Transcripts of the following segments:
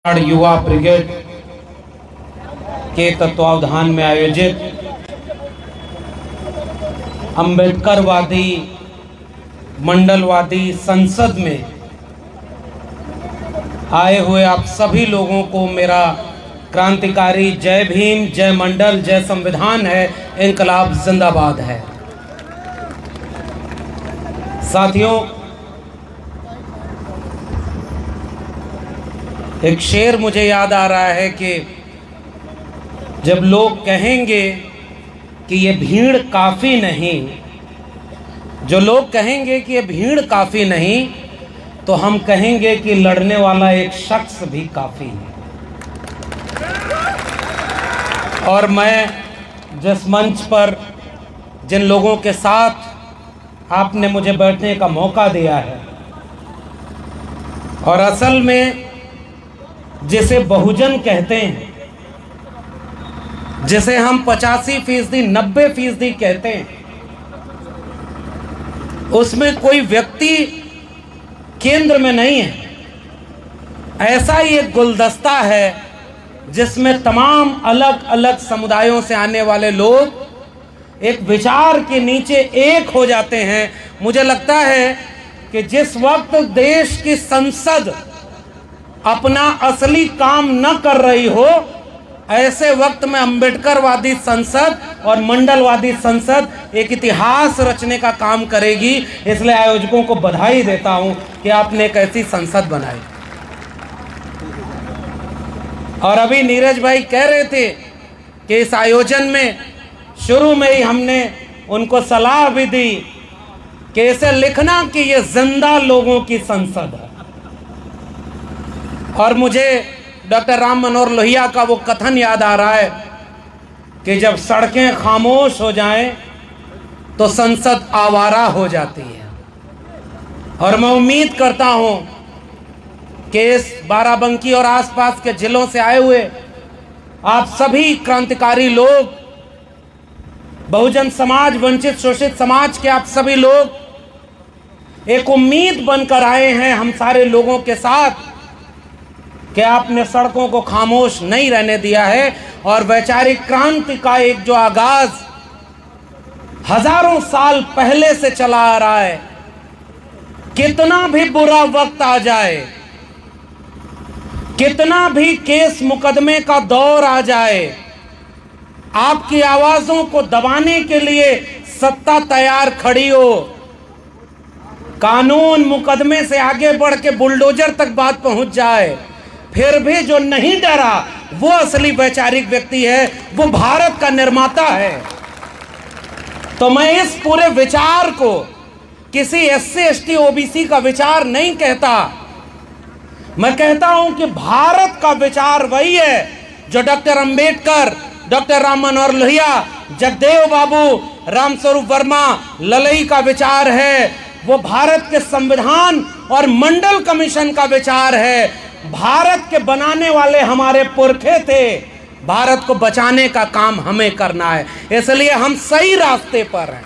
युवा ब्रिगेड के तत्वावधान में आयोजित अंबेडकरवादी मंडलवादी संसद में आए हुए आप सभी लोगों को मेरा क्रांतिकारी जय भीम, जय मंडल, जय संविधान है, इनकलाब जिंदाबाद है। साथियों, एक शेर मुझे याद आ रहा है कि जब लोग कहेंगे कि ये भीड़ काफ़ी नहीं, जो लोग कहेंगे कि ये भीड़ काफ़ी नहीं, तो हम कहेंगे कि लड़ने वाला एक शख्स भी काफ़ी है। और मैं जिस मंच पर जिन लोगों के साथ आपने मुझे बैठने का मौका दिया है, और असल में जिसे बहुजन कहते हैं, जिसे हम 85%, 90% कहते हैं, उसमें कोई व्यक्ति केंद्र में नहीं है। ऐसा ही एक गुलदस्ता है जिसमें तमाम अलग अलग समुदायों से आने वाले लोग एक विचार के नीचे एक हो जाते हैं। मुझे लगता है कि जिस वक्त देश की संसद अपना असली काम न कर रही हो, ऐसे वक्त में अंबेडकरवादी संसद और मंडलवादी संसद एक इतिहास रचने का काम करेगी। इसलिए आयोजकों को बधाई देता हूं कि आपने एक ऐसी संसद बनाई। और अभी नीरज भाई कह रहे थे कि इस आयोजन में शुरू में ही हमने उनको सलाह भी दी कि इसे लिखना कि ये जिंदा लोगों की संसद है। और मुझे डॉक्टर राम मनोहर लोहिया का वो कथन याद आ रहा है कि जब सड़कें खामोश हो जाएं तो संसद आवारा हो जाती है। और मैं उम्मीद करता हूं कि इस बाराबंकी और आसपास के जिलों से आए हुए आप सभी क्रांतिकारी लोग, बहुजन समाज, वंचित शोषित समाज के आप सभी लोग एक उम्मीद बनकर आए हैं हम सारे लोगों के साथ कि आपने सड़कों को खामोश नहीं रहने दिया है। और वैचारिक क्रांति का एक जो आगाज हजारों साल पहले से चला आ रहा है, कितना भी बुरा वक्त आ जाए, कितना भी केस मुकदमे का दौर आ जाए, आपकी आवाजों को दबाने के लिए सत्ता तैयार खड़ी हो। कानून मुकदमे से आगे बढ़ के बुलडोजर तक बात पहुंच जाए, फिर भी जो नहीं डरा वो असली वैचारिक व्यक्ति है, वो भारत का निर्माता है। तो मैं इस पूरे विचार को किसी SC ST OBC का विचार नहीं कहता। मैं कहता हूं कि भारत का विचार वही है जो डॉक्टर अंबेडकर, डॉक्टर राम मनोहर लोहिया, जगदेव बाबू, रामस्वरूप वर्मा, ललई का विचार है। वो भारत के संविधान और मंडल कमीशन का विचार है। भारत के बनाने वाले हमारे पुरखे थे, भारत को बचाने का काम हमें करना है। इसलिए हम सही रास्ते पर हैं।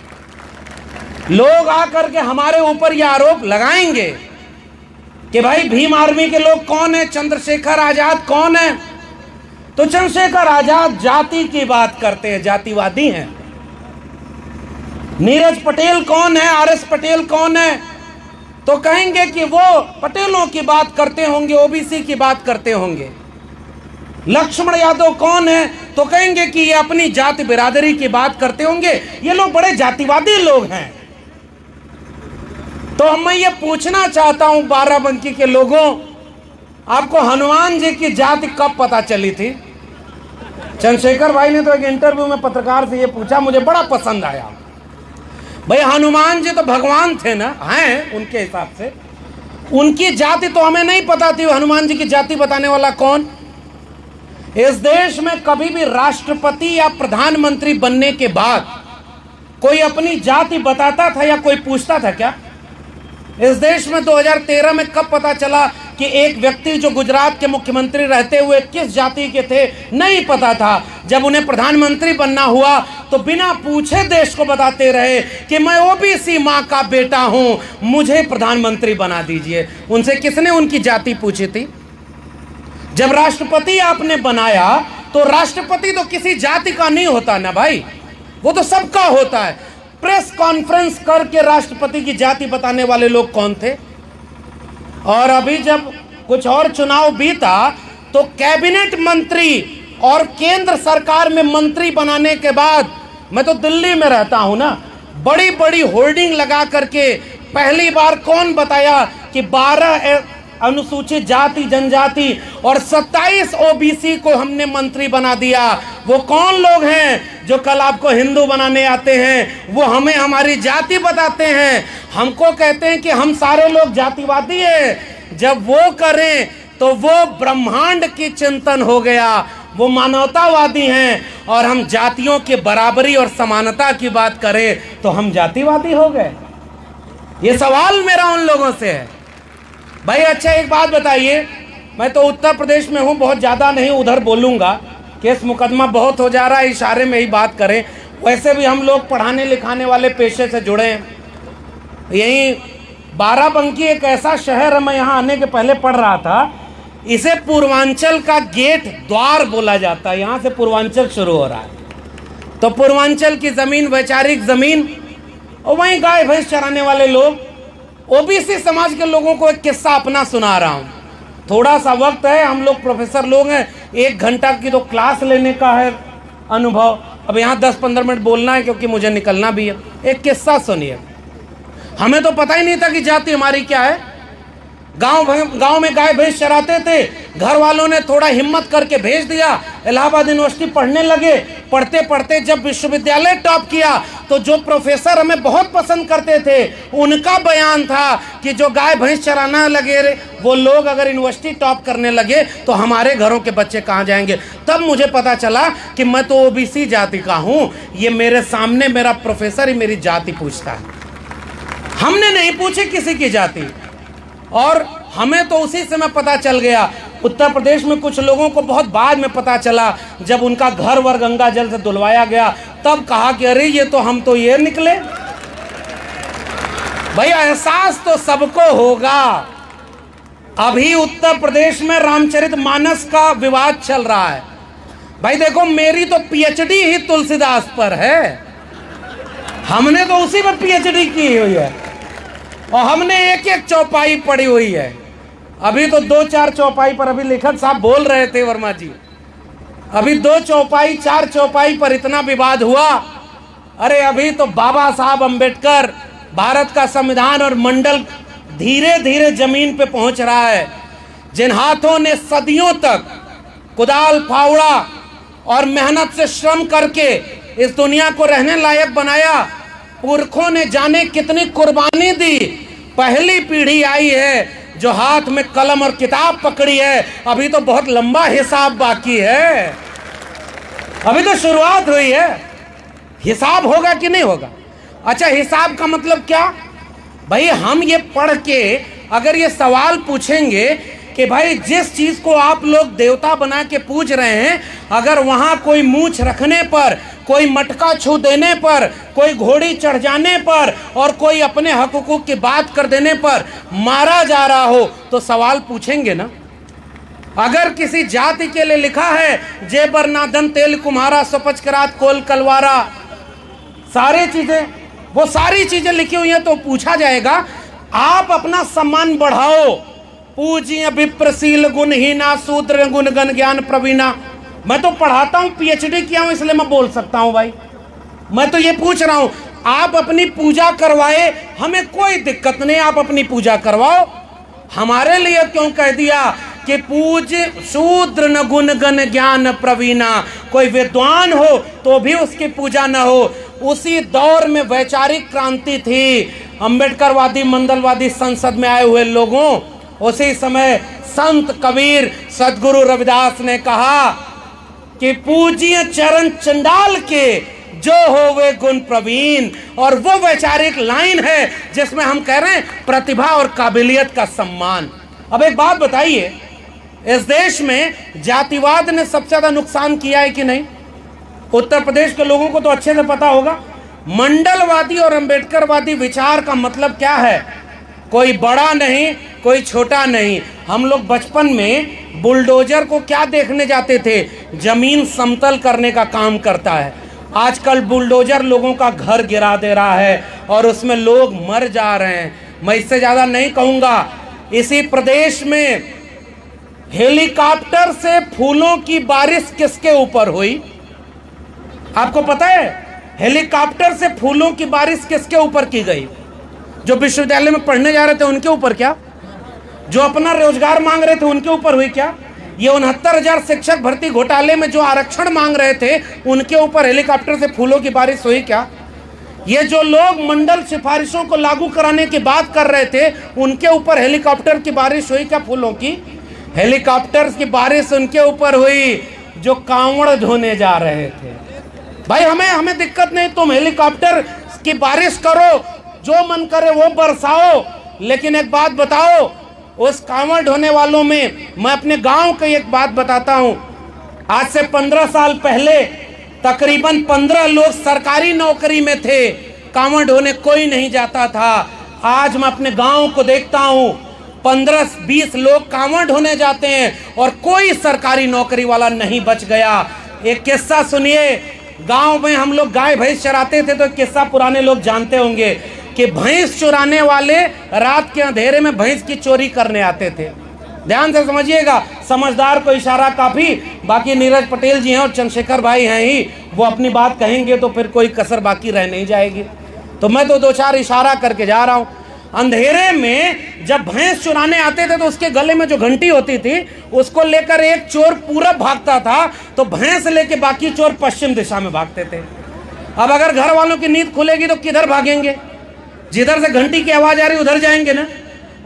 लोग आकर के हमारे ऊपर यह आरोप लगाएंगे कि भाई भीम आर्मी के लोग कौन है, चंद्रशेखर आजाद कौन है। तो चंद्रशेखर आजाद जाति की बात करते हैं, जातिवादी हैं। नीरज पटेल कौन है, RS पटेल कौन है, तो कहेंगे कि वो पटेलों की बात करते होंगे, OBC की बात करते होंगे। लक्ष्मण यादव कौन है, तो कहेंगे कि ये अपनी जाति बिरादरी की बात करते होंगे, ये लोग बड़े जातिवादी लोग हैं। तो मैं ये पूछना चाहता हूं बाराबंकी के लोगों, आपको हनुमान जी की जाति कब पता चली थी? चंद्रशेखर भाई ने तो एक इंटरव्यू में पत्रकार से ये पूछा, मुझे बड़ा पसंद आया। भाई हनुमान जी तो भगवान थे ना, हैं उनके हिसाब से, उनकी जाति तो हमें नहीं पता थी। हनुमान जी की जाति बताने वाला कौन? इस देश में कभी भी राष्ट्रपति या प्रधानमंत्री बनने के बाद कोई अपनी जाति बताता था या कोई पूछता था क्या? इस देश में 2013 में कब पता चला कि एक व्यक्ति जो गुजरात के मुख्यमंत्री रहते हुए किस जाति के थे? नहीं पता था। जब उन्हें प्रधानमंत्री बनना हुआ तो बिना पूछे देश को बताते रहे कि मैं OBC माँ का बेटा हूं, मुझे प्रधानमंत्री बना दीजिए। उनसे किसने उनकी जाति पूछी थी? जब राष्ट्रपति आपने बनाया तो राष्ट्रपति तो किसी जाति का नहीं होता ना भाई, वो तो सबका होता है। प्रेस कॉन्फ्रेंस करके राष्ट्रपति की जाति बताने वाले लोग कौन थे? और अभी जब कुछ और चुनाव बीता तो कैबिनेट मंत्री और केंद्र सरकार में मंत्री बनाने के बाद, मैं तो दिल्ली में रहता हूं ना, बड़ी बड़ी होर्डिंग लगा करके पहली बार कौन बताया कि 12 अनुसूचित जाति जनजाति और 27 ओबीसी को हमने मंत्री बना दिया। वो कौन लोग हैं जो कल आपको हिंदू बनाने आते हैं, वो हमें हमारी जाति बताते हैं, हमको कहते हैं कि हम सारे लोग जातिवादी हैं। जब वो करें तो वो ब्रह्मांड की चिंतन हो गया, वो मानवतावादी हैं। और हम जातियों के बराबरी और समानता की बात करें तो हम जातिवादी हो गए। ये सवाल मेरा उन लोगों से है भाई। अच्छा एक बात बताइए, मैं तो उत्तर प्रदेश में हूँ, बहुत ज़्यादा नहीं उधर बोलूँगा, केस मुकदमा बहुत हो जा रहा है, इशारे में ही बात करें। वैसे भी हम लोग पढ़ाने लिखाने वाले पेशे से जुड़े हैं। यहीं बाराबंकी एक ऐसा शहर है, मैं यहाँ आने के पहले पढ़ रहा था, इसे पूर्वांचल का गेट द्वार बोला जाता है। यहाँ से पूर्वांचल शुरू हो रहा है। तो पूर्वांचल की ज़मीन वैचारिक ज़मीन, और वहीं गाय भैंस चराने वाले लोग। ओबीसी समाज के लोगों को एक किस्सा अपना सुना रहा हूँ, थोड़ा सा वक्त है, हम लोग प्रोफेसर लोग हैं, 1 घंटा की तो क्लास लेने का है अनुभव। अब यहाँ 10-15 मिनट बोलना है क्योंकि मुझे निकलना भी है। एक किस्सा सुनिए। हमें तो पता ही नहीं था कि जाति हमारी क्या है। गांव में गाय भैंस चराते थे, घर वालों ने थोड़ा हिम्मत करके भेज दिया, इलाहाबाद यूनिवर्सिटी पढ़ने लगे। पढ़ते पढ़ते जब विश्वविद्यालय टॉप किया तो जो प्रोफेसर हमें बहुत पसंद करते थे, उनका बयान था कि जो गाय भैंस चराना लगे वो लोग अगर यूनिवर्सिटी टॉप करने लगे तो हमारे घरों के बच्चे कहाँ जाएंगे। तब मुझे पता चला कि मैं तो ओबीसी जाति का हूँ। ये मेरे सामने मेरा प्रोफेसर ही मेरी जाति पूछता है, हमने नहीं पूछी किसी की जाति। और हमें तो उसी समय पता चल गया। उत्तर प्रदेश में कुछ लोगों को बहुत बाद में पता चला, जब उनका घर वर गंगा जल से धुलवाया गया, तब कहा कि अरे ये तो हम तो ये निकले। भाई एहसास तो सबको होगा। अभी उत्तर प्रदेश में रामचरितमानस का विवाद चल रहा है। भाई देखो, मेरी तो पीएचडी ही तुलसीदास पर है, हमने तो उसी में पीएचडी की हुई है और हमने एक एक चौपाई पढ़ी हुई है। अभी तो 2-4 चौपाई पर, अभी लेखक साहब बोल रहे थे वर्मा जी, अभी 2 चौपाई 4 चौपाई पर इतना विवाद हुआ। अरे अभी तो बाबा साहब अंबेडकर, भारत का संविधान और मंडल धीरे धीरे जमीन पे पहुंच रहा है। जिन हाथों ने सदियों तक कुदाल फावड़ा और मेहनत से श्रम करके इस दुनिया को रहने लायक बनाया, पुरखों ने जाने कितनी कुर्बानी दी। पहली पीढ़ी आई है जो हाथ में कलम और किताब पकड़ी है। अभी तो बहुत लंबा हिसाब बाकी है, अभी तो शुरुआत हुई है। हिसाब होगा कि नहीं होगा? अच्छा, हिसाब का मतलब क्या? भाई हम ये पढ़ के अगर ये सवाल पूछेंगे कि भाई जिस चीज को आप लोग देवता बना के पूज रहे हैं, अगर वहां कोई मूंछ रखने पर, कोई मटका छू देने पर, कोई घोड़ी चढ़ जाने पर और कोई अपने हक हुकूक की बात कर देने पर मारा जा रहा हो तो सवाल पूछेंगे ना। अगर किसी जाति के लिए लिखा है जेबर नादन तेल कुम्हारा सपच करात कोल कलवारा, सारी चीजें, वो सारी चीजें लिखी हुई हैं, तो पूछा जाएगा आप अपना सम्मान बढ़ाओ। पूज्य विप्रशील गुणहीना शूद्र गुण गण ज्ञान प्रवीणा। मैं तो पढ़ाता हूँ, पीएचडी किया हूँ, इसलिए मैं बोल सकता हूँ भाई। मैं तो ये पूछ रहा हूँ, आप अपनी पूजा करवाए, हमें कोई दिक्कत नहीं, आप अपनी पूजा करवाओ। हमारे लिए क्यों कह दिया कि पूज्य शूद्र न गुण गण ज्ञान प्रवीणा? कोई विद्वान हो तो भी उसकी पूजा न हो। उसी दौर में वैचारिक क्रांति थी, अंबेडकरवादी मंडलवादी संसद में आए हुए लोगों। उसी समय संत कबीर सदगुरु रविदास ने कहा कि पूज्य चरण चंडाल के जो हो वे गुण प्रवीण। और वो वैचारिक लाइन है जिसमें हम कह रहे हैं प्रतिभा और काबिलियत का सम्मान। अब एक बात बताइए, इस देश में जातिवाद ने सबसे ज्यादा नुकसान किया है कि नहीं? उत्तर प्रदेश के लोगों को तो अच्छे से पता होगा। मंडलवादी और अंबेडकरवादी विचार का मतलब क्या है? कोई बड़ा नहीं, कोई छोटा नहीं। हम लोग बचपन में बुलडोजर को क्या देखने जाते थे? जमीन समतल करने का काम करता है। आजकल बुलडोजर लोगों का घर गिरा दे रहा है और उसमें लोग मर जा रहे हैं। मैं इससे ज्यादा नहीं कहूंगा। इसी प्रदेश में हेलीकॉप्टर से फूलों की बारिश किसके ऊपर हुई? आपको पता है? हेलीकॉप्टर से फूलों की बारिश किसके ऊपर की गई? जो विश्वविद्यालय में पढ़ने जा रहे थे उनके ऊपर क्या? जो अपना रोजगार मांग रहे थे उनके ऊपर हुई क्या? ये 69,000 शिक्षक भर्ती घोटाले में जो आरक्षण मांग रहे थे उनके ऊपर हेलीकॉप्टर से फूलों की बारिश हुई क्या? ये जो लोग मंडल सिफारिशों को लागू कराने की बात कर रहे थे उनके ऊपर हेलीकॉप्टर की बारिश हुई क्या? फूलों की हेलीकॉप्टर की बारिश उनके ऊपर हुई जो कांवड़ ढोने जा रहे थे। भाई हमें दिक्कत नहीं, तुम हेलीकॉप्टर की बारिश करो, जो मन करे वो बरसाओ, लेकिन एक बात बताओ, उस कांवड़ ढोने वालों में मैं अपने गांव की एक बात बताता हूं। आज से 15 साल पहले तकरीबन 15 लोग सरकारी नौकरी में थे, कांवड़ ढोने कोई नहीं जाता था। आज मैं अपने गांव को देखता हूं, 15-20 लोग कांवड़ ढोने जाते हैं और कोई सरकारी नौकरी वाला नहीं बच गया। एक किस्सा सुनिए, गांव में हम लोग गाय भैंस चराते थे तो किस्सा पुराने लोग जानते होंगे कि भैंस चुराने वाले रात के अंधेरे में भैंस की चोरी करने आते थे। ध्यान से समझिएगा, समझदार को इशारा काफी। बाकी नीरज पटेल जी हैं और चंद्रशेखर भाई हैं ही, वो अपनी बात कहेंगे तो फिर कोई कसर बाकी रह नहीं जाएगी। तो मैं तो 2-4 इशारा करके जा रहा हूं। अंधेरे में जब भैंस चुराने आते थे तो उसके गले में जो घंटी होती थी उसको लेकर एक चोर पूरब भागता था तो भैंस लेके बाकी चोर पश्चिम दिशा में भागते थे। अब अगर घर वालों की नींद खुलेगी तो किधर भागेंगे? जिधर से घंटी की आवाज आ रही उधर जाएंगे ना।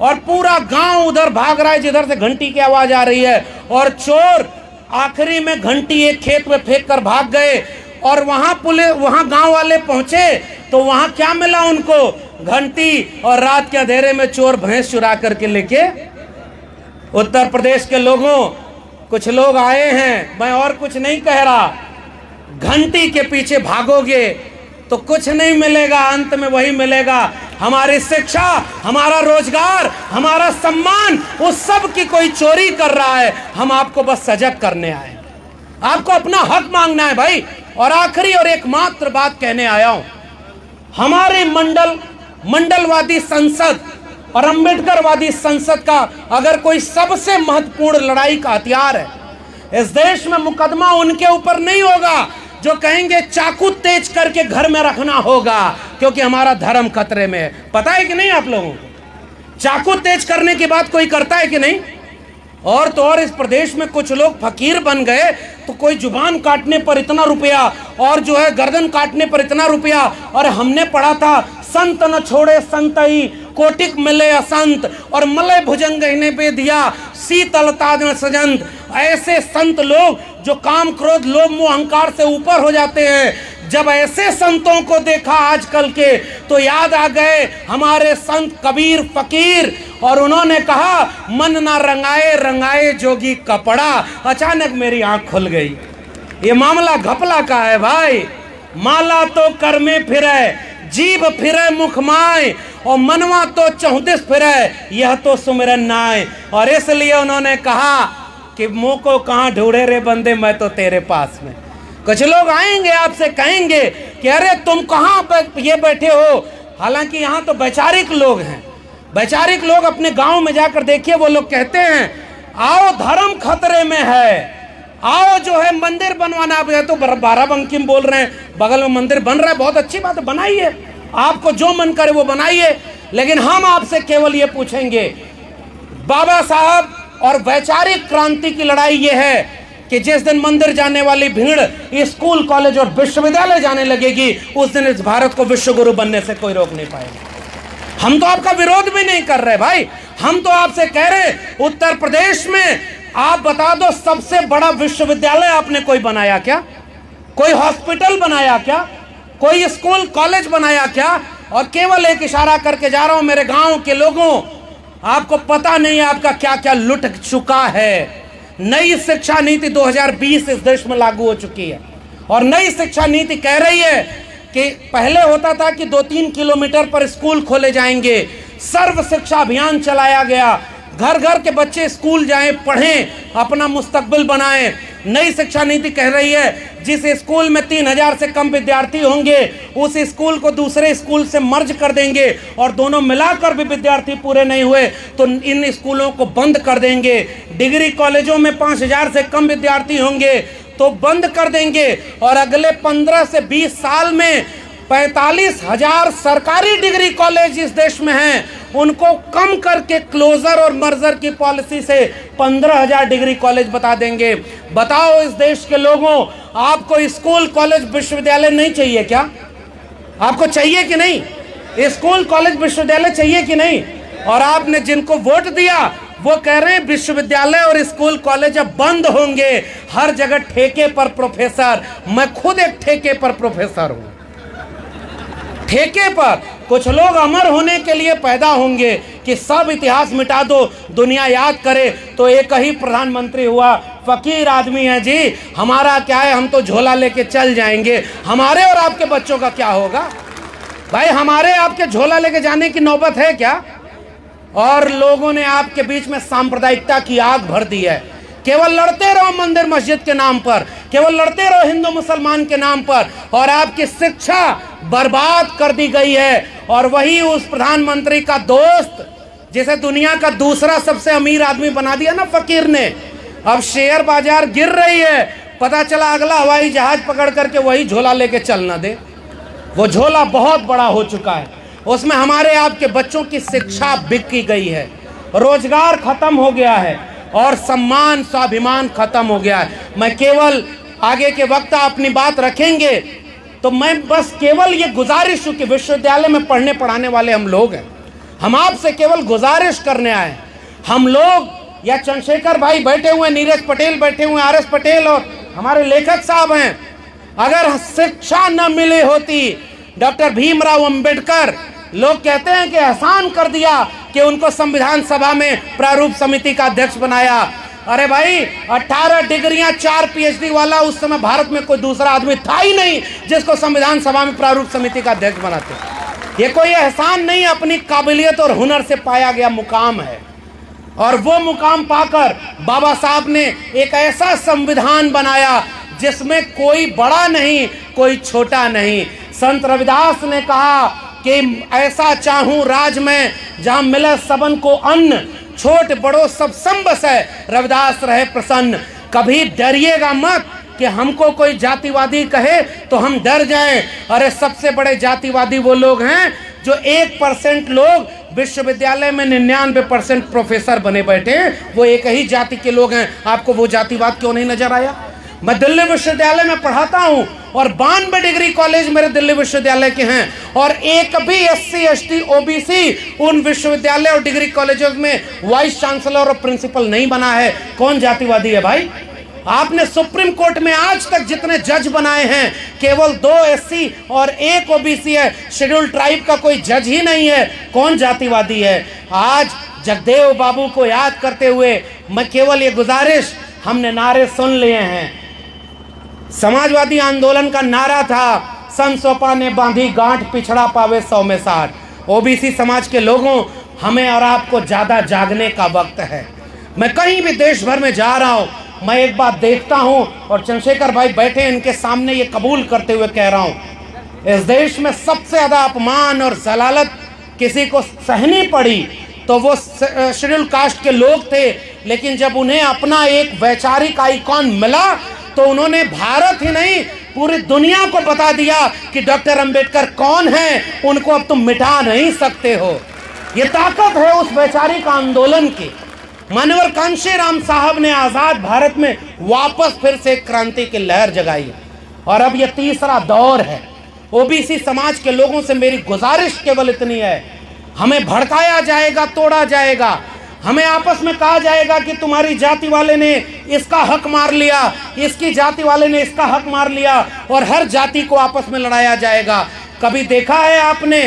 और पूरा गांव उधर भाग रहा है जिधर से घंटी की आवाज आ रही है। और चोर आखिरी में घंटी एक खेत में फेंक कर भाग गए और वहां गांव वाले पहुंचे तो वहां क्या मिला उनको? घंटी। और रात के अंधेरे में चोर भैंस चुरा करके लेके। उत्तर प्रदेश के लोगों, कुछ लोग आए हैं, मैं और कुछ नहीं कह रहा, घंटी के पीछे भागोगे तो कुछ नहीं मिलेगा, अंत में वही मिलेगा, हमारी शिक्षा, हमारा रोजगार, हमारा सम्मान, उस सब की कोई चोरी कर रहा है। हम आपको बस सजग करने आए, आपको अपना हक मांगना है भाई। और आखिरी और एकमात्र बात कहने आया हूं, हमारे मंडलवादी संसद और अंबेडकरवादी संसद का अगर कोई सबसे महत्वपूर्ण लड़ाई का हथियार है, इस देश में मुकदमा उनके ऊपर नहीं होगा जो कहेंगे चाकू तेज करके घर में रखना होगा क्योंकि हमारा धर्म खतरे में है। पता है कि नहीं आप लोगों को? चाकू तेज करने की बात कोई करता है कि नहीं? और तो और इस प्रदेश में कुछ लोग फकीर बन गए तो कोई जुबान काटने पर इतना रुपया और जो है गर्दन काटने पर इतना रुपया। और हमने पढ़ा था, संत न छोड़े संतई कोटिक मिले असंत और मलय भुजंग ने बेदिया शीतलता न सजंत। ऐसे संत लोग जो काम क्रोध लोभ मोह अहंकार से ऊपर हो जाते हैं। जब ऐसे संतों को देखा आजकल के तो याद आ गए हमारे संत कबीर फकीर, और उन्होंने कहा मन ना रंगाए रंगाए जोगी कपड़ा। अचानक मेरी आंख खुल गई। ये मामला घपला का है भाई। माला तो कर में फिरे, जीभ फिरे मुख माए, और मनवा तो 34 फिरे, यह तो सुमिरन नाय। और इसलिए उन्होंने कहा कि मुंह को कहां ढूंढे रे बंदे, मैं तो तेरे पास में। कुछ लोग आएंगे आपसे कहेंगे कि अरे तुम कहां ये बैठे हो, हालांकि यहाँ तो वैचारिक लोग हैं। वैचारिक लोग अपने गांव में जाकर देखिए, वो लोग कहते हैं आओ धर्म खतरे में है, आओ जो है मंदिर बनवाना। आप तो बाराबंकी में बोल रहे हैं, बगल में मंदिर बन रहा है, बहुत अच्छी बात है, बनाइए, आपको जो मन करे वो बनाइए। लेकिन हम आपसे केवल ये पूछेंगे, बाबा साहब और वैचारिक क्रांति की लड़ाई ये है कि जिस दिन मंदिर जाने वाली भीड़ स्कूल कॉलेज और विश्वविद्यालय जाने लगेगी, उस दिन इस भारत को विश्व गुरु बनने से कोई रोक नहीं पाएगा। हम तो आपका विरोध भी नहीं कर रहे भाई, हम तो आपसे कह रहे उत्तर प्रदेश में आप बता दो सबसे बड़ा विश्वविद्यालय आपने कोई बनाया क्या? कोई हॉस्पिटल बनाया क्या? कोई स्कूल कॉलेज बनाया क्या? और केवल एक इशारा करके जा रहा हूं मेरे गांव के लोगों, आपको पता नहीं है आपका क्या क्या लुट चुका है। नई शिक्षा नीति 2020 इस देश में लागू हो चुकी है और नई शिक्षा नीति कह रही है कि पहले होता था कि 2-3 किलोमीटर पर स्कूल खोले जाएंगे, सर्व शिक्षा अभियान चलाया गया। घर घर के बच्चे स्कूल जाएं, पढ़ें, अपना मुस्तकबिल बनाएं। नई शिक्षा नीति कह रही है जिस स्कूल में 3000 से कम विद्यार्थी होंगे उस स्कूल को दूसरे स्कूल से मर्ज कर देंगे, और दोनों मिलाकर भी विद्यार्थी पूरे नहीं हुए तो इन स्कूलों को बंद कर देंगे। डिग्री कॉलेजों में 5000 से कम विद्यार्थी होंगे तो बंद कर देंगे, और अगले 15 से 20 साल में 45,000 सरकारी डिग्री कॉलेज इस देश में हैं उनको कम करके क्लोजर और मर्जर की पॉलिसी से 15,000 डिग्री कॉलेज बता देंगे। बताओ इस देश के लोगों, आपको स्कूल कॉलेज विश्वविद्यालय नहीं चाहिए क्या? आपको चाहिए कि नहीं? स्कूल कॉलेज विश्वविद्यालय चाहिए कि नहीं? और आपने जिनको वोट दिया वो कह रहे हैं विश्वविद्यालय और स्कूल कॉलेज अब बंद होंगे, हर जगह ठेके पर प्रोफेसर। मैं खुद एक ठेके पर प्रोफेसर हूं। ठेके पर कुछ लोग अमर होने के लिए पैदा होंगे कि सब इतिहास मिटा दो, दुनिया याद करे, तो एक ही प्रधानमंत्री हुआ, फकीर आदमी है जी, हमारा क्या है, हम तो झोला लेके चल जाएंगे। हमारे और आपके बच्चों का क्या होगा भाई? हमारे आपके झोला लेके जाने की नौबत है क्या? और लोगों ने आपके बीच में सांप्रदायिकता की आग भर दी है। केवल लड़ते रहो मंदिर मस्जिद के नाम पर, केवल लड़ते रहो हिंदू मुसलमान के नाम पर, और आपकी शिक्षा बर्बाद कर दी गई है। और वही उस प्रधानमंत्री का दोस्त जिसे दुनिया का दूसरा सबसे अमीर आदमी बना दिया ना फकीर ने, अब शेयर बाजार गिर रही है, पता चला अगला हवाई जहाज पकड़ करके वही झोला लेके चल न दे। वो झोला बहुत बड़ा हो चुका है, उसमें हमारे आपके बच्चों की शिक्षा बिक गई है, रोजगार खत्म हो गया है और सम्मान स्वाभिमान खत्म हो गया है। मैं केवल आगे के वक्त अपनी बात रखेंगे तो मैं बस केवल ये गुजारिश हूँ कि विश्वविद्यालय में पढ़ने पढ़ाने वाले हम लोग हैं, हम आपसे केवल गुजारिश करने आए। हम लोग या चंद्रशेखर भाई बैठे हुए, नीरज पटेल बैठे हुए, आर एस पटेल और हमारे लेखक साहब हैं, अगर शिक्षा न मिली होती, डॉक्टर भीमराव अंबेडकर लोग कहते हैं कि एहसान कर दिया कि उनको संविधान सभा में प्रारूप समिति का अध्यक्ष बनाया। अरे भाई 18 डिग्रियां 4 PhD वाला उस समय भारत में कोई दूसरा आदमी था ही नहीं जिसको संविधान सभा में प्रारूप समिति का अध्यक्ष बनाते। ये कोई एहसान नहीं, अपनी काबिलियत और हुनर से पाया गया मुकाम है। और वो मुकाम पाकर बाबा साहब ने एक ऐसा संविधान बनाया जिसमें कोई बड़ा नहीं, कोई छोटा नहीं। संत रविदास ने कहा कि ऐसा चाहूं राज में जहां मिले सबन को अन्न, छोट बड़ो सब संबस है, रविदास रहे प्रसन्न। कभी डरिएगा मत कि हमको कोई जातिवादी कहे तो हम डर जाएं। अरे सबसे बड़े जातिवादी वो लोग हैं जो 1% लोग विश्वविद्यालय में 99% प्रोफेसर बने बैठे हैं, वो एक ही जाति के लोग हैं। आपको वो जातिवाद क्यों नहीं नजर आया? मैं दिल्ली विश्वविद्यालय में पढ़ाता हूं और 92 डिग्री कॉलेज मेरे दिल्ली विश्वविद्यालय के हैं, और एक भी SC ST OBC उन विश्वविद्यालय और डिग्री कॉलेजों में वाइस चांसलर और प्रिंसिपल नहीं बना है। कौन जातिवादी है भाई? आपने सुप्रीम कोर्ट में आज तक जितने जज बनाए हैं केवल 2 SC और 1 OBC है, शेड्यूल ट्राइब का कोई जज ही नहीं है। कौन जातिवादी है? आज जगदेव बाबू को याद करते हुए मैं केवल ये गुजारिश, हमने नारे सुन लिए हैं। समाजवादी आंदोलन का नारा था, सन सोपा ने बांधी गांठ, पिछड़ा पावे 100 में 60। OBC समाज के लोगों, हमें और आपको ज्यादा जागने का वक्त है। मैं कहीं भी देश भर में जा रहा हूं, मैं एक बात देखता हूं, और चंद्रशेखर भाई बैठे इनके सामने ये कबूल करते हुए कह रहा हूं, इस देश में सबसे ज्यादा अपमान और जलालत किसी को सहनी पड़ी तो वो शेड्यूल कास्ट के लोग थे। लेकिन जब उन्हें अपना एक वैचारिक आइकॉन मिला तो उन्होंने भारत ही नहीं पूरी दुनिया को बता दिया कि डॉक्टर अंबेडकर कौन है, उनको अब तुम मिटा नहीं सकते हो। ये ताकत है उस वैचारिक आंदोलन की। मानवर कांशीराम साहब ने आजाद भारत में वापस फिर से क्रांति की लहर जगाई, और अब यह तीसरा दौर है। OBC समाज के लोगों से मेरी गुजारिश केवल इतनी है, हमें भड़काया जाएगा, तोड़ा जाएगा, हमें आपस में कहा जाएगा कि तुम्हारी जाति वाले ने इसका हक मार लिया, इसकी जाति वाले ने इसका हक मार लिया, और हर जाति को आपस में लड़ाया जाएगा। कभी देखा है आपने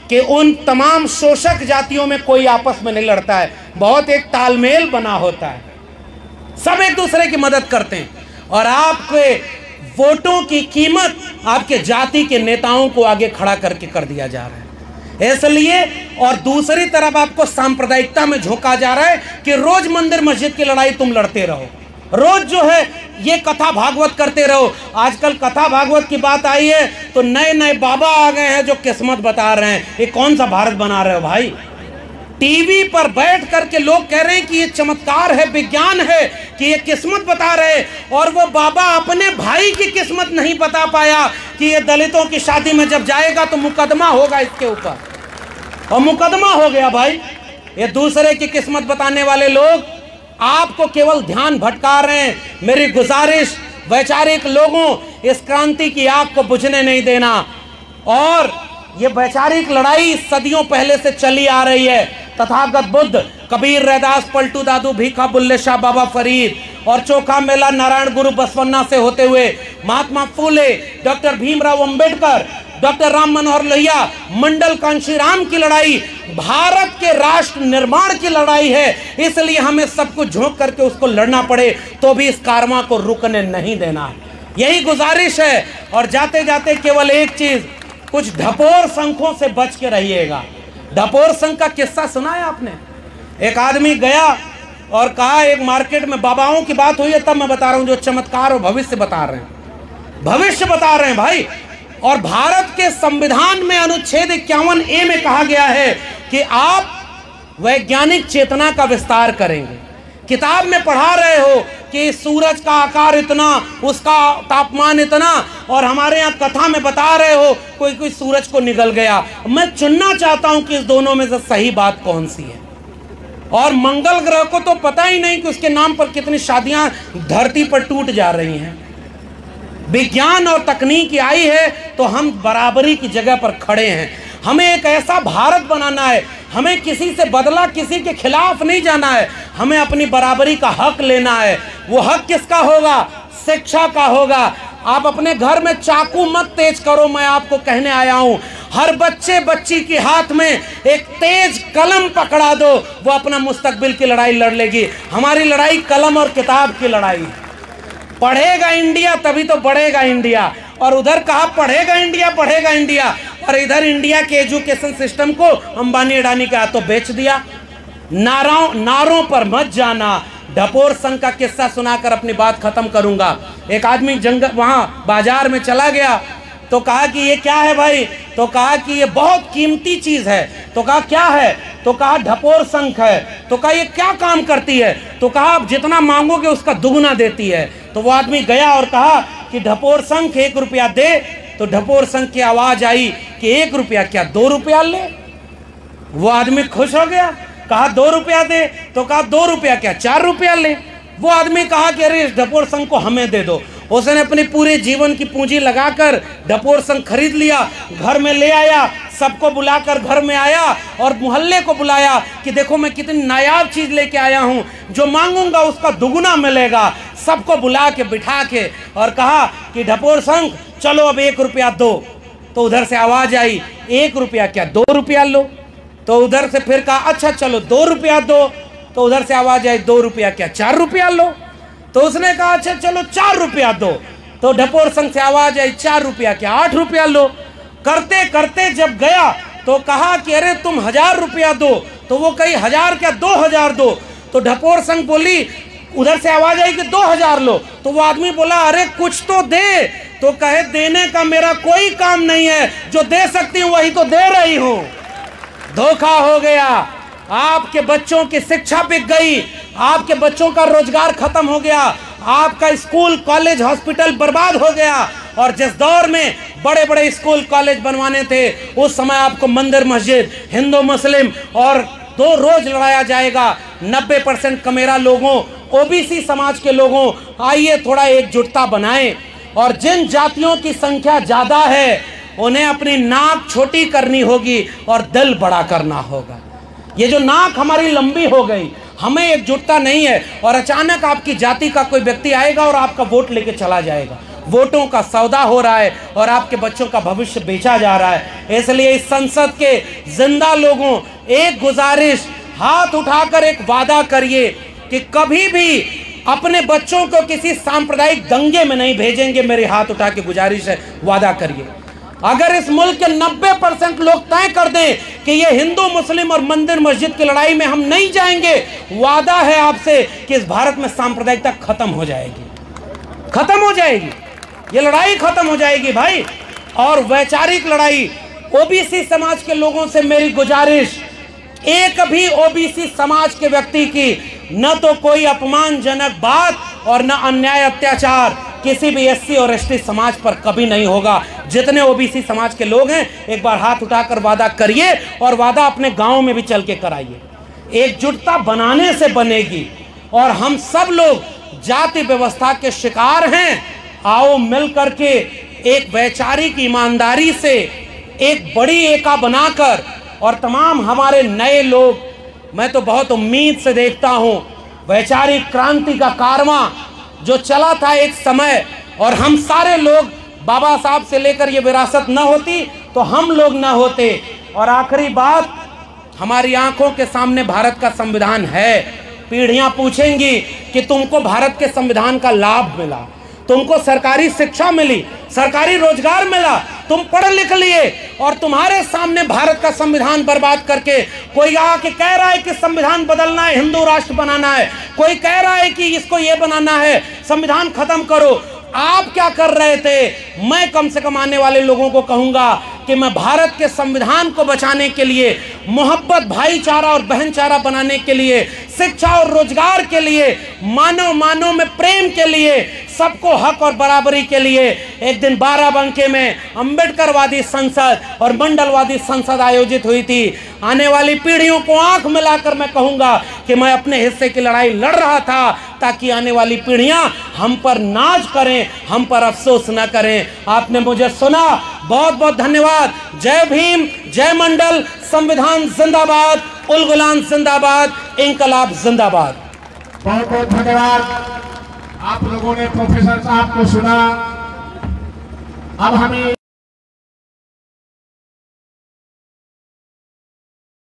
कि उन तमाम शोषक जातियों में कोई आपस में नहीं लड़ता है, बहुत एक तालमेल बना होता है, सब एक दूसरे की मदद करते हैं। और आपके वोटों की कीमत आपके जाति के नेताओं को आगे खड़ा करके कर दिया जा रहा है। इसलिए और दूसरी तरफ आपको सांप्रदायिकता में झोंका जा रहा है कि रोज मंदिर मस्जिद की लड़ाई तुम लड़ते रहो, रोज जो है ये कथा भागवत करते रहो। आजकल कथा भागवत की बात आई है तो नए नए बाबा आ गए हैं जो किस्मत बता रहे हैं। ये कौन सा भारत बना रहे हो भाई? टीवी पर बैठ करके लोग कह रहे हैं कि ये चमत्कार है, विज्ञान है, कि ये किस्मत बता रहे, और वो बाबा अपने भाई की किस्मत नहीं बता पाया कि ये दलितों की शादी में जब जाएगा तो मुकदमा होगा इसके ऊपर, और मुकदमा हो गया भाई। ये दूसरे की किस्मत बताने वाले लोग आपको केवल ध्यान भटका रहे हैं। मेरी गुजारिश वैचारिक लोगों, इस क्रांति की आग को बुझने नहीं देना। और ये वैचारिक लड़ाई सदियों पहले से चली आ रही है। तथागत बुद्ध, कबीर, रैदास, पलटू दादू, भीखा, बुल्ले शाह, बाबा फरीद और चोखा मेला नारायण गुरु बसवन्ना से होते हुए महात्मा फूले, डॉक्टर भीमराव अंबेडकर, डॉक्टर राम मनोहर लोहिया, मंडल कांशीराम की लड़ाई भारत के राष्ट्र निर्माण की लड़ाई है। इसलिए हमें सब कुछ झोंक करके उसको लड़ना पड़े तो भी इस कारवां को रुकने नहीं देना। यही गुजारिश है। और जाते जाते केवल एक चीज, कुछ ढपोर संखों से बच के रहिएगा। ढपोर संख का किस्सा सुना है आपने? एक आदमी गया और कहा, एक मार्केट में बाबाओं की बात हुई है तब मैं बता रहा हूं, जो चमत्कार और भविष्य बता रहे हैं, भविष्य बता रहे हैं भाई। और भारत के संविधान में अनुच्छेद 51A में कहा गया है कि आप वैज्ञानिक चेतना का विस्तार करेंगे। किताब में पढ़ा रहे हो कि सूरज का आकार इतना, उसका तापमान इतना, और हमारे यहाँ कथा में बता रहे हो कोई कोई सूरज को निगल गया। मैं चुनना चाहता हूं कि इस दोनों में से सही बात कौन सी है। और मंगल ग्रह को तो पता ही नहीं कि उसके नाम पर कितनी शादियां धरती पर टूट जा रही हैं। विज्ञान और तकनीक आई है तो हम बराबरी की जगह पर खड़े हैं। हमें एक ऐसा भारत बनाना है, हमें किसी से बदला, किसी के खिलाफ नहीं जाना है, हमें अपनी बराबरी का हक लेना है। वो हक किसका होगा? शिक्षा का होगा। आप अपने घर में चाकू मत तेज करो, मैं आपको कहने आया हूं। हर बच्चे बच्ची के हाथ में एक तेज कलम पकड़ा दो, वो अपना मुस्तकबिल की लड़ाई लड़ लेगी। हमारी लड़ाई कलम और किताब की लड़ाई है। पढ़ेगा इंडिया तभी तो बढ़ेगा इंडिया। और उधर कहा पढ़ेगा इंडिया, बढ़ेगा इंडिया, और इधर इंडिया के एजुकेशन सिस्टम को अंबानी अडानी के हाथों बेच दिया। नारों पर मत जाना। ढपोर संघ का किस्सा सुनाकर अपनी बात खत्म करूंगा। एक आदमी जंगल वहां बाजार में चला गया तो कहा कि ये क्या है भाई? तो कहा कि ये बहुत कीमती चीज है। तो कहा क्या है? तो कहा ढपोर संख है। तो कहा ये क्या काम करती है? तो कहा आप जितना मांगोगे उसका दुगना देती है। तो वो आदमी गया और कहा कि ढपोर संख 1 रुपया दे। तो ढपोर संख की आवाज आई कि 1 रुपया क्या 2 रुपया ले। वो आदमी खुश हो गया, कहा 2 रुपया दे। तो कहा 2 रुपया क्या 4 रुपया ले। वो आदमी कहा कि अरे इस ढपोर संघ को हमें दे दो। उसने अपने पूरे जीवन की पूंजी लगाकर ढपोर संघ खरीद लिया, घर में ले आया, सबको बुलाकर घर में आया और मोहल्ले को बुलाया कि देखो मैं कितनी नायाब चीज लेके आया हूं, जो मांगूंगा उसका दुगुना मिलेगा। सबको बुला के बिठा के और कहा कि ढपोर संघ चलो अब 1 रुपया दो। तो उधर से आवाज आई 1 रुपया क्या 2 रुपया लो। तो उधर से फिर कहा अच्छा चलो 2 रुपया दो। तो उधर से आवाज आई 2 रुपया क्या 4 रुपया लो। तो उसने कहा अच्छा चलो 4 रुपया दो। तो ढपोर संघ से आवाज आई 4 रुपया क्या 8 रुपया लो। करते करते जब गया तो कहा कि अरे तुम 1000 रुपया दो। तो वो कही 1000 क्या 2000 दो। तो ढपोर संघ बोली, उधर से आवाज आई कि 2000 लो। तो वो आदमी बोला अरे कुछ तो दे। तो कहे देने का मेरा कोई काम नहीं है, जो दे सकती हूं वही तो दे रही हूं। धोखा हो गया। आपके बच्चों की शिक्षा बिक गई, आपके बच्चों का रोजगार खत्म हो गया, आपका स्कूल कॉलेज हॉस्पिटल बर्बाद हो गया। और जिस दौर में बड़े बड़े स्कूल कॉलेज बनवाने थे उस समय आपको मंदिर मस्जिद, हिंदू मुस्लिम और 2 रोज लड़ाया जाएगा। 90% कमेरा लोगों, ओबीसी समाज के लोगों, आइए थोड़ा एकजुटता बनाएं। और जिन जातियों की संख्या ज्यादा है उन्हें अपनी नाक छोटी करनी होगी और दिल बड़ा करना होगा। ये जो नाक हमारी लंबी हो गई, हमें एकजुटता नहीं है। और अचानक आपकी जाति का कोई व्यक्ति आएगा और आपका वोट लेके चला जाएगा। वोटों का सौदा हो रहा है और आपके बच्चों का भविष्य बेचा जा रहा है। इसलिए इस संसद के जिंदा लोगों, एक गुजारिश, हाथ उठाकर एक वादा करिए कि कभी भी अपने बच्चों को किसी सांप्रदायिक दंगे में नहीं भेजेंगे। मेरे हाथ उठा के गुजारिश है, वादा करिए। अगर इस मुल्क के 90% लोग तय कर दें कि ये हिंदू मुस्लिम और मंदिर मस्जिद की लड़ाई में हम नहीं जाएंगे, वादा है आपसे कि इस भारत में सांप्रदायिकता खत्म हो जाएगी, खत्म हो जाएगी, ये लड़ाई खत्म हो जाएगी भाई। और वैचारिक लड़ाई, ओबीसी समाज के लोगों से मेरी गुजारिश, एक भी ओबीसी समाज के व्यक्ति की न तो कोई अपमानजनक बात और न अन्याय अत्याचार किसी भी एससी और एसटी समाज पर कभी नहीं होगा। जितने ओबीसी समाज के लोग हैं, एक बार हाथ उठाकर वादा करिए और वादा अपने गांव में भी चल के कराइए। एकजुटता बनाने से बनेगी और हम सब लोग जाति व्यवस्था के शिकार हैं। आओ मिल करके एक वैचारिक ईमानदारी से एक बड़ी एका बनाकर, और तमाम हमारे नए लोग, मैं तो बहुत उम्मीद से देखता हूं वैचारिक क्रांति का कारवां जो चला था एक समय, और हम सारे लोग, बाबा साहब से लेकर ये विरासत न होती तो हम लोग न होते। और आखिरी बात, हमारी आंखों के सामने भारत का संविधान है। पीढ़ियां पूछेंगी कि तुमको भारत के संविधान का लाभ मिला, तुमको सरकारी शिक्षा मिली, सरकारी रोजगार मिला, तुम पढ़ लिख लिए, और तुम्हारे सामने भारत का संविधान बर्बाद करके कोई आके कह रहा है कि संविधान बदलना है, हिंदू राष्ट्र बनाना है, कोई कह रहा है कि इसको ये बनाना है, संविधान खत्म करो। आप क्या कर रहे थे? मैं कम से कम आने वाले लोगों को कहूंगा कि मैं भारत के संविधान को बचाने के लिए, मोहब्बत, भाईचारा और बहनचारा बनाने के लिए, शिक्षा और रोजगार के लिए, मानव में प्रेम के लिए, सबको हक और बराबरी के लिए एक दिन बाराबंकी में अंबेडकरवादी संसद और मंडलवादी संसद आयोजित हुई थी। आने वाली पीढ़ियों को आंख मिलाकर मैं कहूंगा कि मैं अपने हिस्से की लड़ाई लड़ रहा था, ताकि आने वाली पीढ़ियां हम पर नाज करें, हम पर अफसोस न करें। आपने मुझे सुना, बहुत बहुत धन्यवाद। जय भीम, जय मंडल, संविधान जिंदाबाद, उल गुलाम जिंदाबाद, इंकलाब जिंदाबाद। बहुत बहुत धन्यवाद। आप लोगों ने प्रोफेसर साहब को सुना। अब हमें